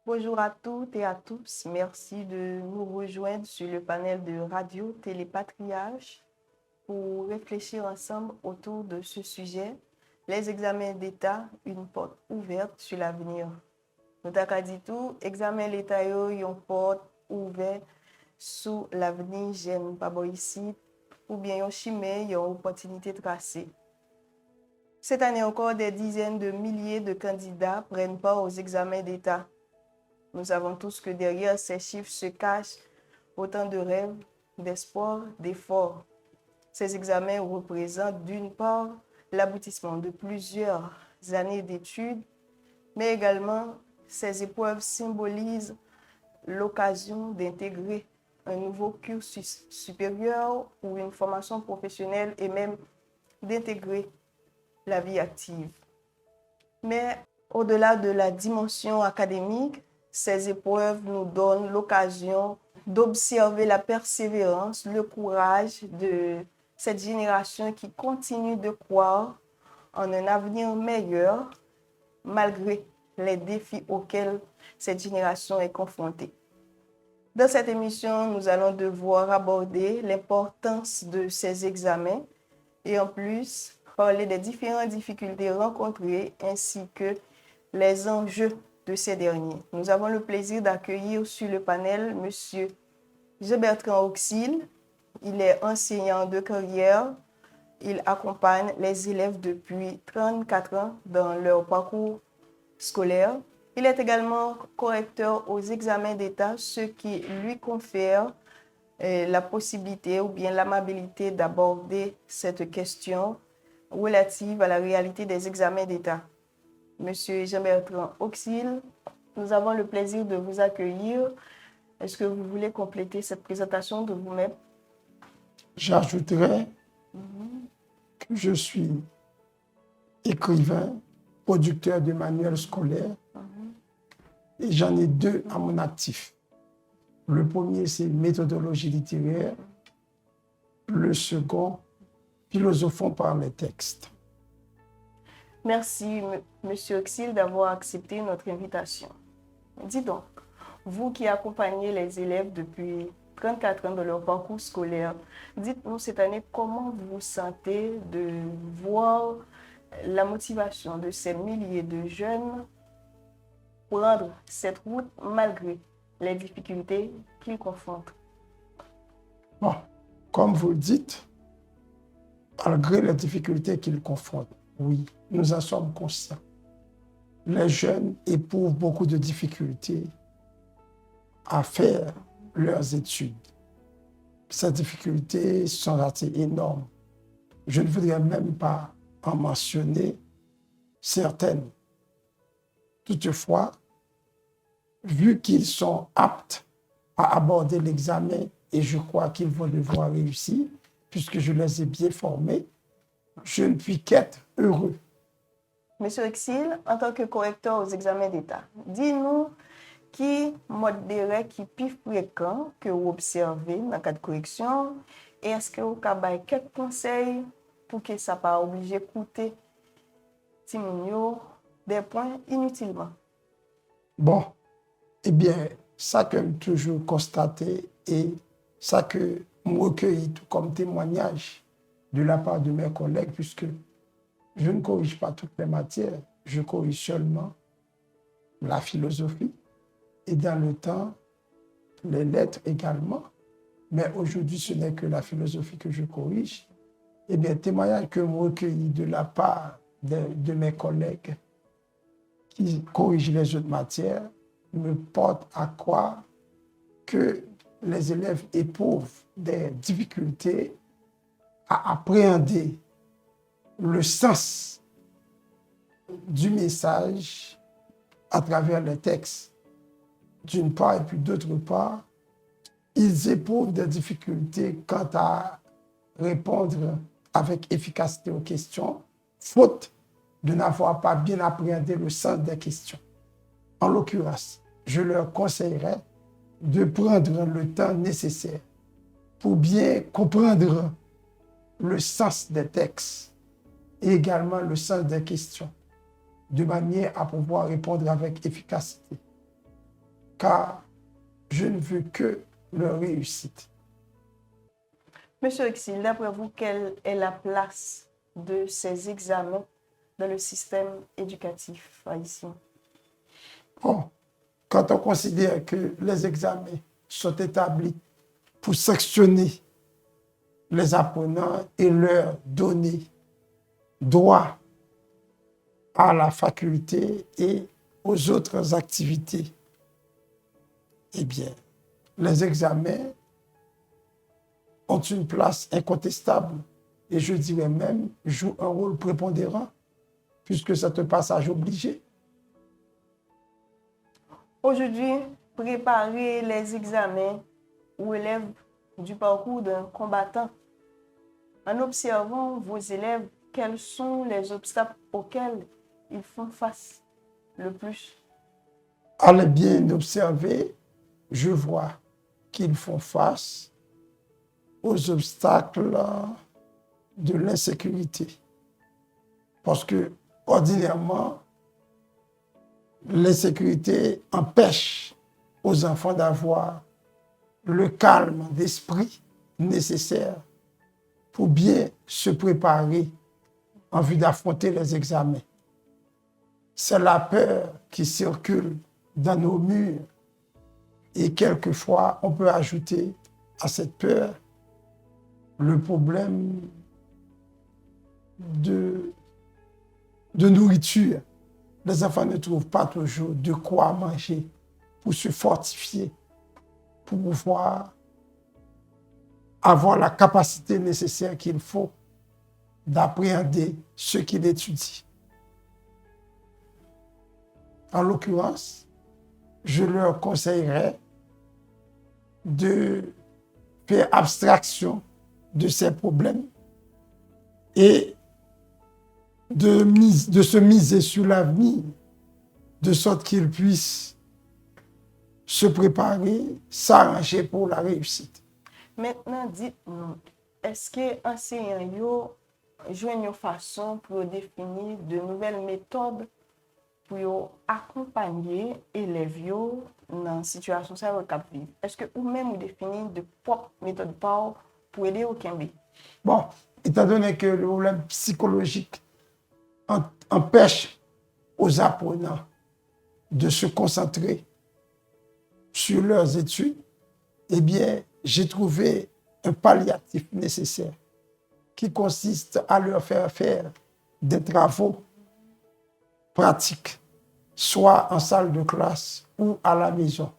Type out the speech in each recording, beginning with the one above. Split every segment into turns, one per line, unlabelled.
Bonjour à toutes et à tous. Merci de nous rejoindre sur le panel de Radio Télépatriage pour réfléchir ensemble autour de ce sujet, les examens d'État, une porte ouverte sur l'avenir. Nous avons dit tout, examen l'État une porte ouverte sur l'avenir, j'aime pas ici, ou bien une chimère, une opportunité tracée. Cette année encore, des dizaines de milliers de candidats prennent part aux examens d'État. Nous savons tous que derrière ces chiffres se cachent autant de rêves, d'espoir, d'efforts. Ces examens représentent d'une part l'aboutissement de plusieurs années d'études, mais également ces épreuves symbolisent l'occasion d'intégrer un nouveau cursus supérieur ou une formation professionnelle et même d'intégrer la vie active. Mais au-delà de la dimension académique, ces épreuves nous donnent l'occasion d'observer la persévérance, le courage de cette génération qui continue de croire en un avenir meilleur malgré les défis auxquels cette génération est confrontée. Dans cette émission, nous allons devoir aborder l'importance de ces examens et en plus parler des différentes difficultés rencontrées ainsi que les enjeux de ces derniers. Nous avons le plaisir d'accueillir sur le panel M. Jean-Bertrand Auxil. Il est enseignant de carrière. Il accompagne les élèves depuis 34 ans dans leur parcours scolaire. Il est également correcteur aux examens d'État, ce qui lui confère la possibilité ou bien l'amabilité d'aborder cette question relative à la réalité des examens d'État. Monsieur Jean-Bertrand Auxil, nous avons le plaisir de vous accueillir. Est-ce que vous voulez compléter cette présentation de vous-même?
J'ajouterais que je suis écrivain, producteur de manuels scolaires et j'en ai deux à mon actif. Le premier, c'est méthodologie littéraire. Le second, philosophons par les textes.
Merci, Monsieur Auxil, d'avoir accepté notre invitation. Dis donc, vous qui accompagnez les élèves depuis 34 ans dans leur parcours scolaire, dites-nous cette année comment vous vous sentez de voir la motivation de ces milliers de jeunes prendre cette route malgré les difficultés qu'ils confrontent.
Bon, comme vous le dites, malgré les difficultés qu'ils confrontent, oui, nous en sommes conscients. Les jeunes éprouvent beaucoup de difficultés à faire leurs études. Ces difficultés sont assez énormes. Je ne voudrais même pas en mentionner certaines. Toutefois, vu qu'ils sont aptes à aborder l'examen et je crois qu'ils vont devoir réussir, puisque je les ai bien formés, je ne puis qu'être heureux.
Monsieur Auxil, en tant que correcteur aux examens d'État, dis-nous qui modère qui plus fréquent que vous observez dans le cas de correction et est-ce que vous avez quelques conseils pour que ça ne pas obligé d'écouter des points inutilement?
Bon, eh bien, ça que j'ai toujours constaté et ça que je recueille tout comme témoignage de la part de mes collègues, puisque je ne corrige pas toutes les matières, je corrige seulement la philosophie et dans le temps, les lettres également. Mais aujourd'hui, ce n'est que la philosophie que je corrige. Eh bien, témoignage que je recueille de la part de mes collègues qui corrigent les autres matières me porte à croire que les élèves éprouvent des difficultés à appréhender le sens du message à travers les textes, d'une part, et puis d'autre part, ils éprouvent des difficultés quant à répondre avec efficacité aux questions, faute de n'avoir pas bien appréhendé le sens des questions. En l'occurrence, je leur conseillerais de prendre le temps nécessaire pour bien comprendre le sens des textes et également le sens des questions, de manière à pouvoir répondre avec efficacité. car je ne veux que leur réussite.
Monsieur Exil, d'après vous, quelle est la place de ces examens dans le système éducatif haïtien?
Bon, quand on considère que les examens sont établis pour sectionner les apprenants et leur donner droit à la faculté et aux autres activités, eh bien, les examens ont une place incontestable et je dirais même jouent un rôle prépondérant puisque c'est un passage obligé.
Aujourd'hui, préparer les examens relève du parcours d'un combattant. En observant vos élèves, quels sont les obstacles auxquels ils font face le plus?
À les bien observer, je vois qu'ils font face aux obstacles de l'insécurité. Parce que, ordinairement, l'insécurité empêche aux enfants d'avoir le calme d'esprit nécessaire pour bien se préparer en vue d'affronter les examens. C'est la peur qui circule dans nos murs et quelquefois on peut ajouter à cette peur le problème de nourriture. Les enfants ne trouvent pas toujours de quoi manger pour se fortifier, pour pouvoir avoir la capacité nécessaire qu'il faut d'appréhender ce qu'il étudie. En l'occurrence, je leur conseillerais de faire abstraction de ces problèmes et de se miser sur l'avenir, de sorte qu'ils puissent se préparer, s'arranger pour la réussite.
Maintenant, dites-nous, est-ce que enseignants jouent une façon pour définir de nouvelles méthodes pour accompagner les élèves dans une situation de Est-ce que vous-même vous définissez de propres méthodes pour aider au Kembe?
Bon, étant donné que le problème psychologique empêche aux apprenants de se concentrer sur leurs études, eh bien, j'ai trouvé un palliatif nécessaire qui consiste à leur faire faire des travaux pratiques, soit en salle de classe ou à la maison,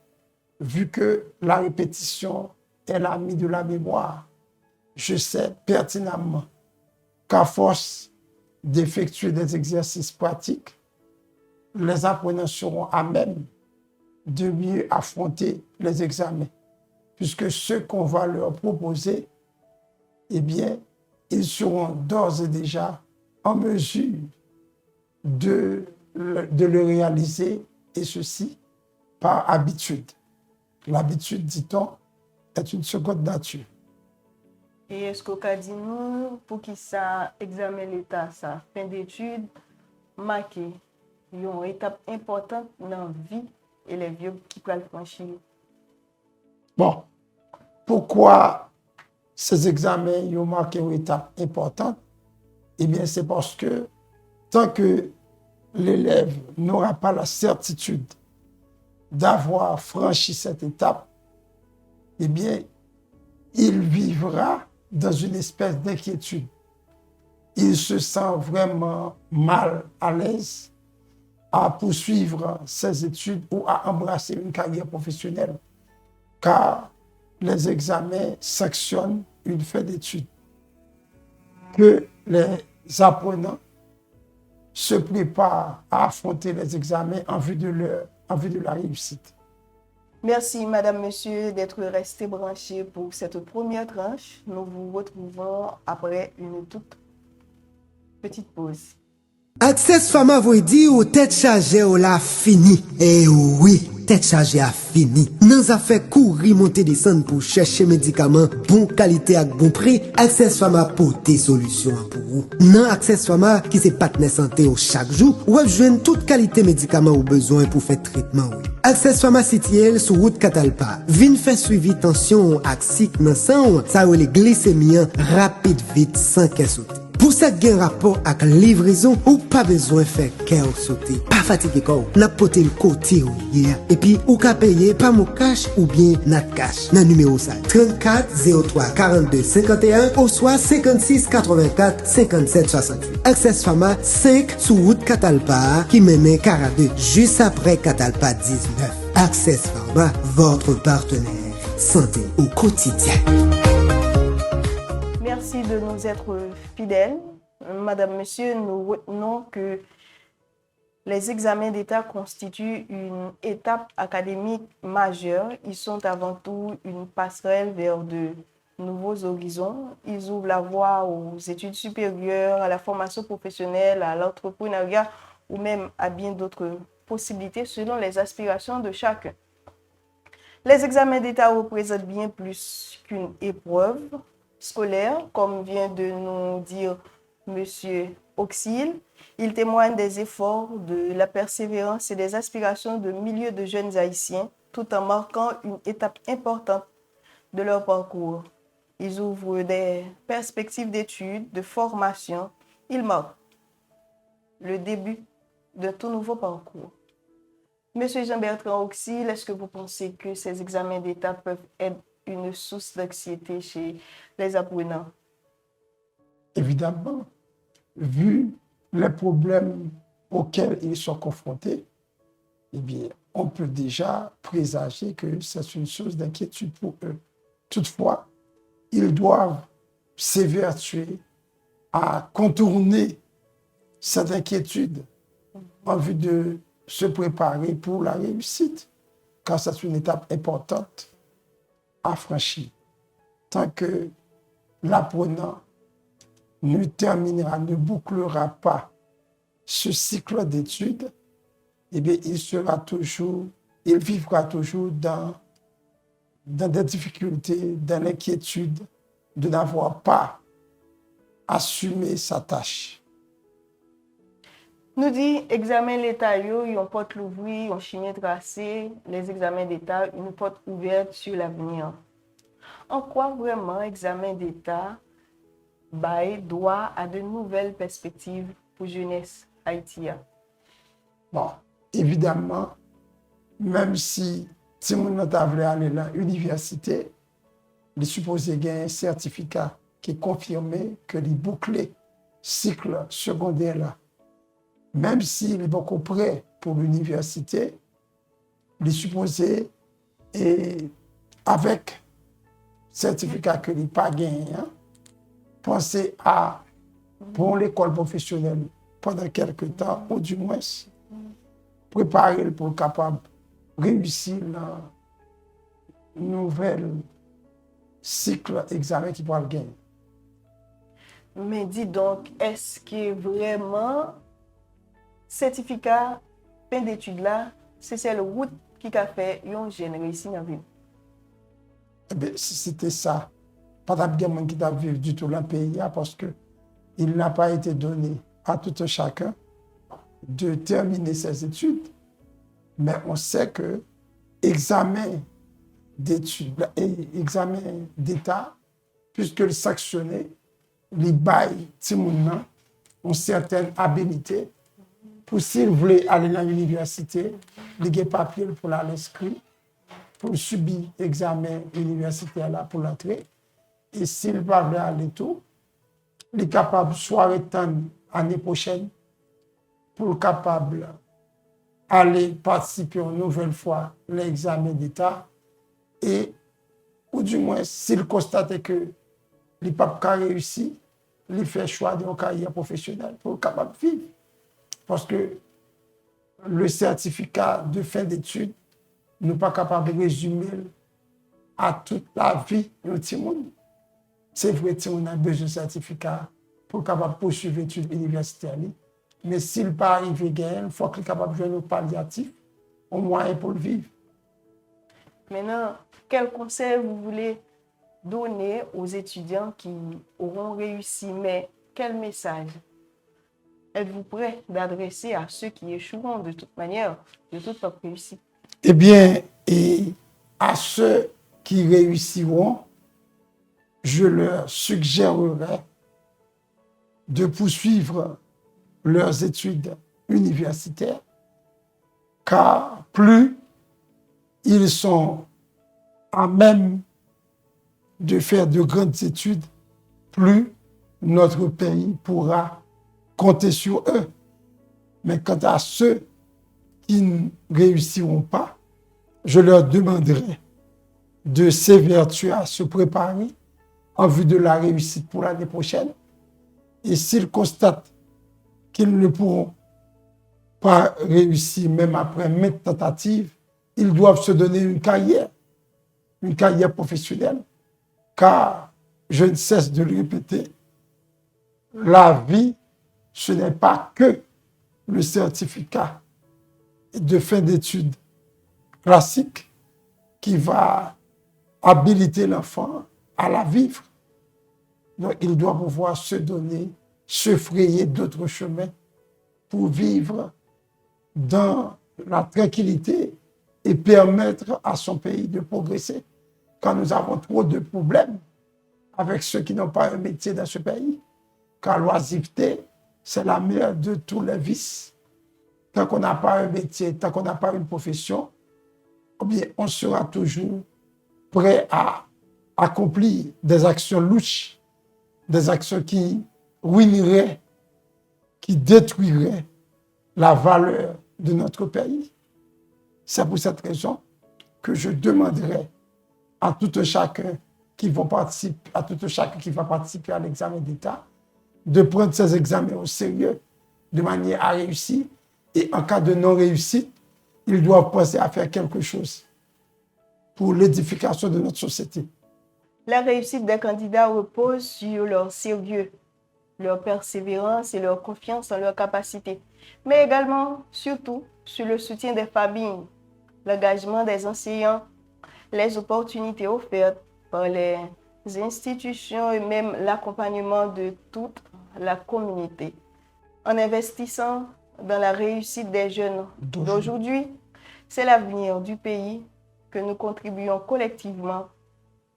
vu que la répétition est l'ami de la mémoire. Je sais pertinemment qu'à force d'effectuer des exercices pratiques, les apprenants seront à même de mieux affronter les examens, puisque ce qu'on va leur proposer, eh bien, ils seront d'ores et déjà en mesure de le réaliser, et ceci par habitude. L'habitude, dit-on, est une seconde nature.
Et est-ce qu'on peut dire nous, pour qui ça examen l'état, ça fin d'études, marqué une étape importante dans la vie et les vieux qui peuvent franchir?
Bon, pourquoi ces examens ont marqué une étape importante? Eh bien, c'est parce que tant que l'élève n'aura pas la certitude d'avoir franchi cette étape, eh bien, il vivra dans une espèce d'inquiétude. Il se sent vraiment mal à l'aise à poursuivre ses études ou à embrasser une carrière professionnelle, car les examens sanctionnent une fin d'études. Que les apprenants se préparent à affronter les examens en vue de la réussite.
Merci, Madame, Monsieur, d'être restés branchés pour cette première tranche. Nous vous retrouvons après une toute petite pause.
Access Fama vous dit ou tête chargée ou la fini. Eh oui. tête chargée a fini. Nan ça fait courir monter descendre pour chercher médicaments bon qualité ak bon prix, Access Pharma porter solution pour vous. Nan Access Pharma qui c'est partenaire santé au chaque jour, ou joindre toute qualité médicaments ou besoin pour faire traitement. Oui. Access Pharma CTL sur route Catalpa. Vin faire suivi tension ak sik nan sang, ça ou les glycémie rapide vite sans qu'elle saute. Pour ça gain rapport avec livraison ou pas besoin faire cœur sauter. Pas fatigué quoi. N'a poté le côté hier. Et puis ou ka payer par mon cash ou bien nat cash. Nan numéro ça 34 03 42 51 ou soit 56 84 57 68. Access Pharma 5 sous route Catalpa qui mène Caradeux juste après Catalpa 19. Access Pharma, votre partenaire santé au quotidien.
Merci de nous être fidèles. Madame, Monsieur, nous retenons que les examens d'État constituent une étape académique majeure. Ils sont avant tout une passerelle vers de nouveaux horizons. Ils ouvrent la voie aux études supérieures, à la formation professionnelle, à l'entrepreneuriat ou même à bien d'autres possibilités selon les aspirations de chacun. Les examens d'État représentent bien plus qu'une épreuve scolaire, comme vient de nous dire M. Auxil. Il témoigne des efforts, de la persévérance et des aspirations de milliers de jeunes Haïtiens, tout en marquant une étape importante de leur parcours. Ils ouvrent des perspectives d'études, de formation. Ils marquent le début d'un tout nouveau parcours. Monsieur Jean-Bertrand Auxil, est-ce que vous pensez que ces examens d'État peuvent être une source d'anxiété chez les apprenants?
Évidemment, vu les problèmes auxquels ils sont confrontés, eh bien, on peut déjà présager que c'est une source d'inquiétude pour eux. Toutefois, ils doivent s'évertuer à contourner cette inquiétude en vue de se préparer pour la réussite, car c'est une étape importante à franchir. Tant que l'apprenant ne terminera, ne bouclera pas ce cycle d'études, eh bien, il vivra toujours dans des difficultés, dans l'inquiétude de n'avoir pas assumé sa tâche.
Nous dit examen l'État, yon porte l'ouvrir, yon chemin tracé, les examens d'État, une porte ouverte sur l'avenir. En quoi vraiment examen d'État bail droit à de nouvelles perspectives pour jeunesse haïtienne?
Bon, évidemment, même si Timoun n'a pas voulu aller à l'université, il est supposé gagner un certificat qui confirme que les bouclés cycle secondaire là, même s'il est beaucoup prêt pour l'université, il est supposé, et avec certificat que il n'a pas gagné, penser à pour l'école professionnelle pendant quelques temps, ou du moins préparer pour être capable de réussir le nouvel cycle examen qui pourra le gagner.
Mais dis donc, est-ce que vraiment certificat fin d'études là, c'est celle route qui a fait un jeune réussi dans la vie?
Eh bien, si c'était ça, pas d'abord qui a vécu du tout dans le pays, parce qu'il n'a pas été donné à tout un chacun de terminer ses études. Mais on sait que examen d'études et examen d'État, puisque le sanctionné, les bails, ont certaines habilités pour s'il voulait aller à l'université, les papiers pour l'inscrire, pour subir l'examen universitaire là pour l'entrée. Et s'il va aller tout, il est capable soit d'attendre l'année prochaine pour capable aller participer une nouvelle fois à l'examen d'État et, ou du moins, s'il constate que il n'a pas réussi, il fait choix d'une carrière professionnelle pour être capable de vivre. Parce que le certificat de fin d'études n'est pas capable de résumer à toute la vie de tout le monde. C'est vrai qu'on a besoin de certificat pour être capable de poursuivre l'étude universitaire. Mais s'il n'est pas arrivé à gagner, il faut qu'il soit capable de jouer un palliatif, au moyen pour le vivre.
Maintenant, quel conseil vous voulez donner aux étudiants qui auront réussi, mais quel message êtes-vous prêt d'adresser à ceux qui échoueront de toute manière, de toute façon réussi?
Eh bien, et à ceux qui réussiront, je leur suggérerai de poursuivre leurs études universitaires, car plus ils sont à même de faire de grandes études, plus notre pays pourra compter sur eux. Mais quant à ceux qui ne réussiront pas, je leur demanderai de s'évertuer à se préparer en vue de la réussite pour l'année prochaine. Et s'ils constatent qu'ils ne pourront pas réussir même après maintes tentatives, ils doivent se donner une carrière professionnelle, car je ne cesse de le répéter, la vie, ce n'est pas que le certificat de fin d'études classique qui va habiliter l'enfant à la vivre. Donc, il doit pouvoir se donner, se frayer d'autres chemins pour vivre dans la tranquillité et permettre à son pays de progresser. Quand nous avons trop de problèmes avec ceux qui n'ont pas un métier dans ce pays, car l'oisiveté, c'est la mère de tous les vices. Tant qu'on n'a pas un métier, tant qu'on n'a pas une profession, eh bien, on sera toujours prêt à accomplir des actions louches, des actions qui ruineraient, qui détruiraient la valeur de notre pays. C'est pour cette raison que je demanderai à tout chacun qui va participer, à l'examen d'État, de prendre ces examens au sérieux, de manière à réussir. Et en cas de non-réussite, ils doivent penser à faire quelque chose pour l'édification de notre société.
La réussite des candidats repose sur leur sérieux, leur persévérance et leur confiance en leurs capacités, mais également, surtout, sur le soutien des familles, l'engagement des enseignants, les opportunités offertes par les institutions et même l'accompagnement de toute la communauté. En investissant dans la réussite des jeunes d'aujourd'hui, c'est l'avenir du pays que nous contribuons collectivement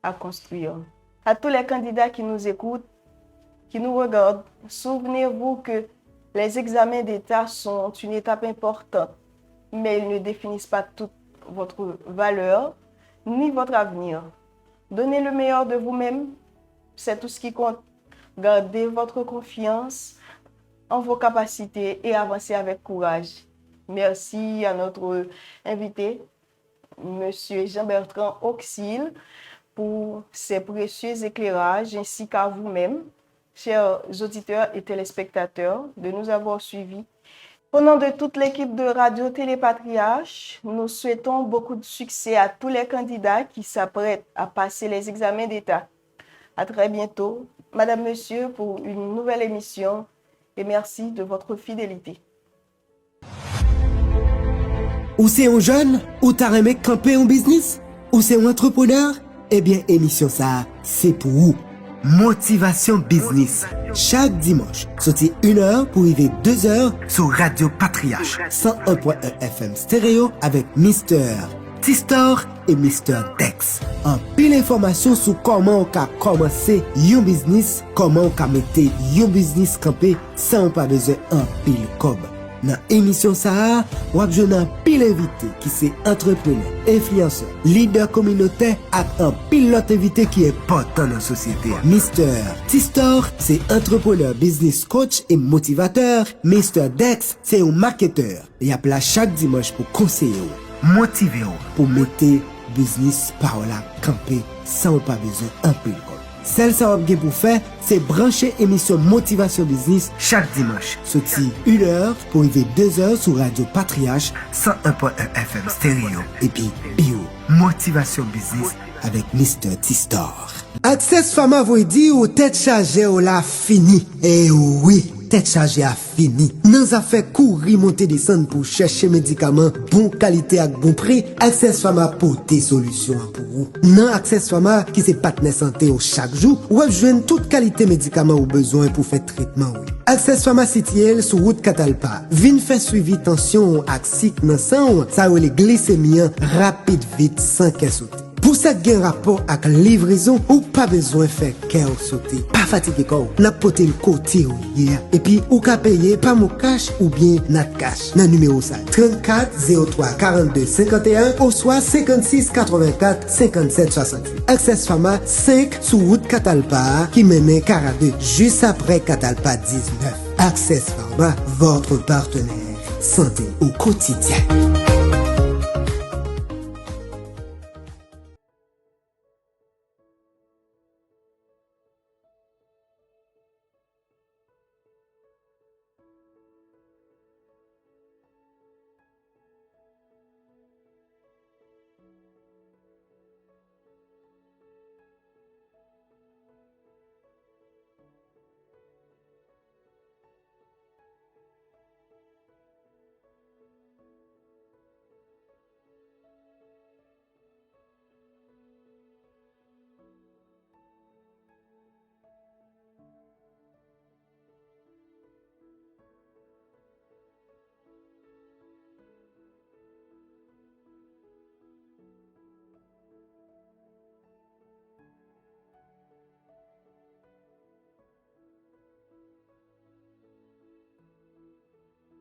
à construire. À tous les candidats qui nous écoutent, qui nous regardent, souvenez-vous que les examens d'État sont une étape importante, mais ils ne définissent pas toute votre valeur ni votre avenir. Donnez le meilleur de vous-même, c'est tout ce qui compte. Gardez votre confiance en vos capacités et avancez avec courage. Merci à notre invité, M. Jean-Bertrand Auxil, pour ses précieux éclairages, ainsi qu'à vous-même, chers auditeurs et téléspectateurs, de nous avoir suivis. Au nom de toute l'équipe de Radio Télépatriarche, nous souhaitons beaucoup de succès à tous les candidats qui s'apprêtent à passer les examens d'État. À très bientôt, Madame, Monsieur, pour une nouvelle émission et merci de votre fidélité.
Ou c'est un jeune, ou t'as aimé camper en business, ou c'est un entrepreneur, eh bien, émission ça, c'est pour vous. Motivation Business. Chaque dimanche, sorti 1h pour arriver 2h sur Radio Patriarche 101.1 FM stéréo avec Mr. Tistor et Mr. Dex. En pile information sur comment on peut commencer un business, comment on peut mettre un business campé sans pas besoin un pile cob. Dans l'émission ça, on a un pile invité qui c'est entrepreneur, influenceur, leader communautaire et un pilote invité qui est important dans la société. Mr. Tistor, c'est entrepreneur, business coach et motivateur. Mr. Dex, c'est un marketeur. Il appelle chaque dimanche pour conseiller, motiver, pour mettre business par là camper sans pas besoin un pile cob. Celle ça va pour faire, c'est brancher émission Motivation Business chaque dimanche. Sorti 1h pour arriver 2h sur Radio Patriarche 101.1 FM stéréo. Et puis, bio, Motivation Business avec Mr. Tistor. Access Pharma vous dit ou tête chargée ou la fini. Eh oui. tête chargée a fini. Nan affaire courir monter descendre pour chercher médicaments bon qualité ak bon prix, Access Pharma porter solution pour vous. Nan Access Pharma qui c'est partenaire santé au chaque jour, ou joindre toute qualité médicaments ou besoin pour faire traitement. Access Pharma CTL sur route Catalpa. Vin faire suivi tension ak sik nan sang, ça ou les glycémie rapide vite sans qu'elle saute. Pour ça gain rapport avec livraison ou pas besoin faire cœur sauter. Pas fatigué quoi. N'a poté le côté hier. Et puis ou ka payer par mon cash ou bien nat cash. Nan numéro ça 34 03 42 51 ou soit 56 84 57 68. Access Pharma 5 sous route Catalpa qui mène Caradeux juste après Catalpa 19. Access Pharma, votre partenaire santé au quotidien.